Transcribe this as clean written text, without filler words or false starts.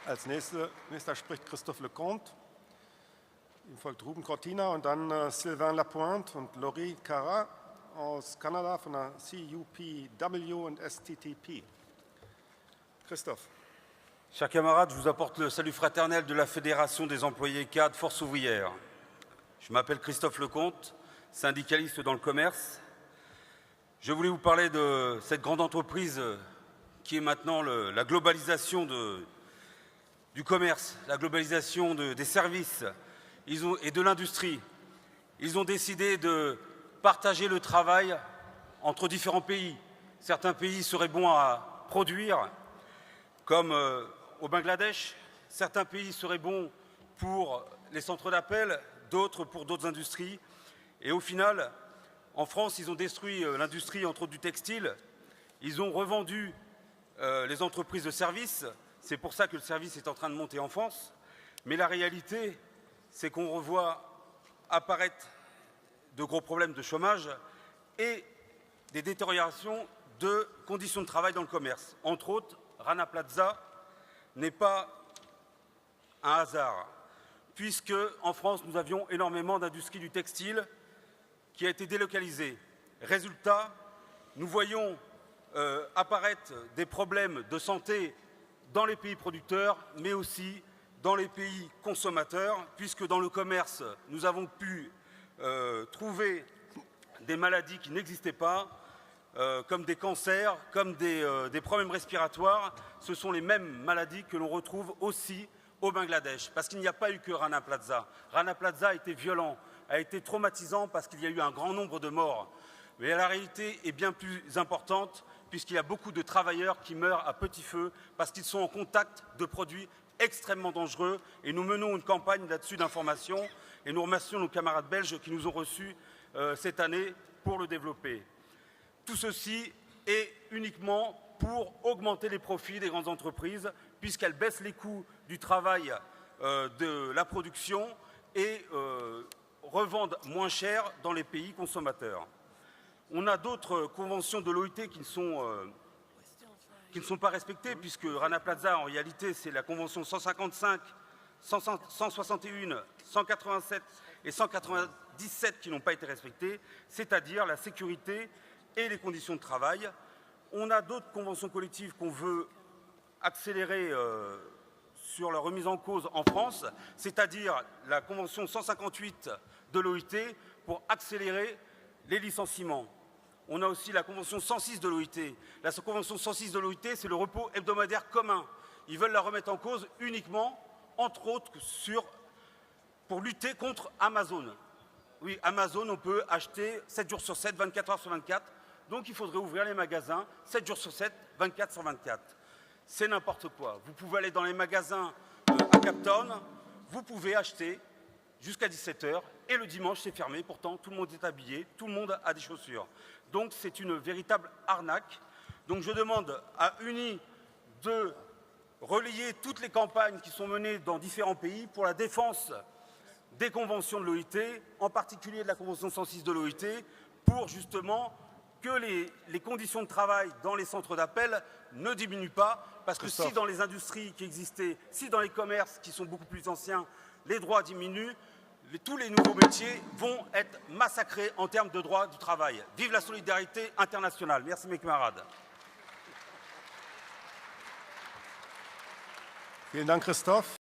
Als nächster spricht Christophe Lecomte. Ihm folgt Ruben Cortina und dann Sylvain Lapointe und Laurie Cara aus Kanada von der CUPW und STTP. Christophe. Chers camarades, je vous apporte le salut fraternel de la Fédération des employés cadres Force ouvrière. Je m'appelle Christophe Lecomte, syndicaliste dans le commerce. Je voulais vous parler de cette grande entreprise qui est maintenant la globalisation du commerce, la globalisation des services et de l'industrie. Ils ont décidé de partager le travail entre différents pays. Certains pays seraient bons à produire, comme au Bangladesh. Certains pays seraient bons pour les centres d'appel, d'autres pour d'autres industries. Et au final, en France, ils ont détruit l'industrie, entre autres du textile. Ils ont revendu les entreprises de services. C'est pour ça que le service est en train de monter en France. Mais la réalité, c'est qu'on revoit apparaître de gros problèmes de chômage et des détériorations de conditions de travail dans le commerce. Entre autres, Rana Plaza n'est pas un hasard, puisque en France, nous avions énormément d'industrie du textile qui a été délocalisée. Résultat, nous voyons apparaître des problèmes de santé dans les pays producteurs, mais aussi dans les pays consommateurs, puisque dans le commerce, nous avons pu trouver des maladies qui n'existaient pas, comme des cancers, comme des problèmes respiratoires. Ce sont les mêmes maladies que l'on retrouve aussi au Bangladesh, parce qu'il n'y a pas eu que Rana Plaza. Rana Plaza a été violent, a été traumatisant parce qu'il y a eu un grand nombre de morts. Mais la réalité est bien plus importante, puisqu'il y a beaucoup de travailleurs qui meurent à petit feu parce qu'ils sont en contact de produits extrêmement dangereux. Et nous menons une campagne là-dessus d'information et nous remercions nos camarades belges qui nous ont reçus cette année pour le développer. Tout ceci est uniquement pour augmenter les profits des grandes entreprises, puisqu'elles baissent les coûts du travail de la production et revendent moins cher dans les pays consommateurs. On a d'autres conventions de l'OIT qui ne sont pas respectées, puisque Rana Plaza, en réalité, c'est la convention 155, 161, 187 et 197 qui n'ont pas été respectées, c'est-à-dire la sécurité et les conditions de travail. On a d'autres conventions collectives qu'on veut accélérer sur leur remise en cause en France, c'est-à-dire la convention 158 de l'OIT pour accélérer les licenciements. On a aussi la convention 106 de l'OIT. La convention 106 de l'OIT, c'est le repos hebdomadaire commun. Ils veulent la remettre en cause uniquement, entre autres, pour lutter contre Amazon. Oui, Amazon, on peut acheter 7 jours sur 7, 24 heures sur 24. Donc il faudrait ouvrir les magasins 7 jours sur 7, 24 sur 24. C'est n'importe quoi. Vous pouvez aller dans les magasins à Cape Town, vous pouvez acheter jusqu'à 17 h et le dimanche c'est fermé. Pourtant tout le monde est habillé, tout le monde a des chaussures. Donc c'est une véritable arnaque. Donc je demande à UNI de relayer toutes les campagnes qui sont menées dans différents pays pour la défense des conventions de l'OIT, en particulier de la convention 106 de l'OIT, pour justement que les conditions de travail dans les centres d'appel ne diminuent pas, parce que si dans les industries qui existaient, si dans les commerces qui sont beaucoup plus anciens, les droits diminuent, tous les nouveaux métiers vont être massacrés en termes de droits du travail. Vive la solidarité internationale. Merci mes camarades. Vielen Dank, Christophe.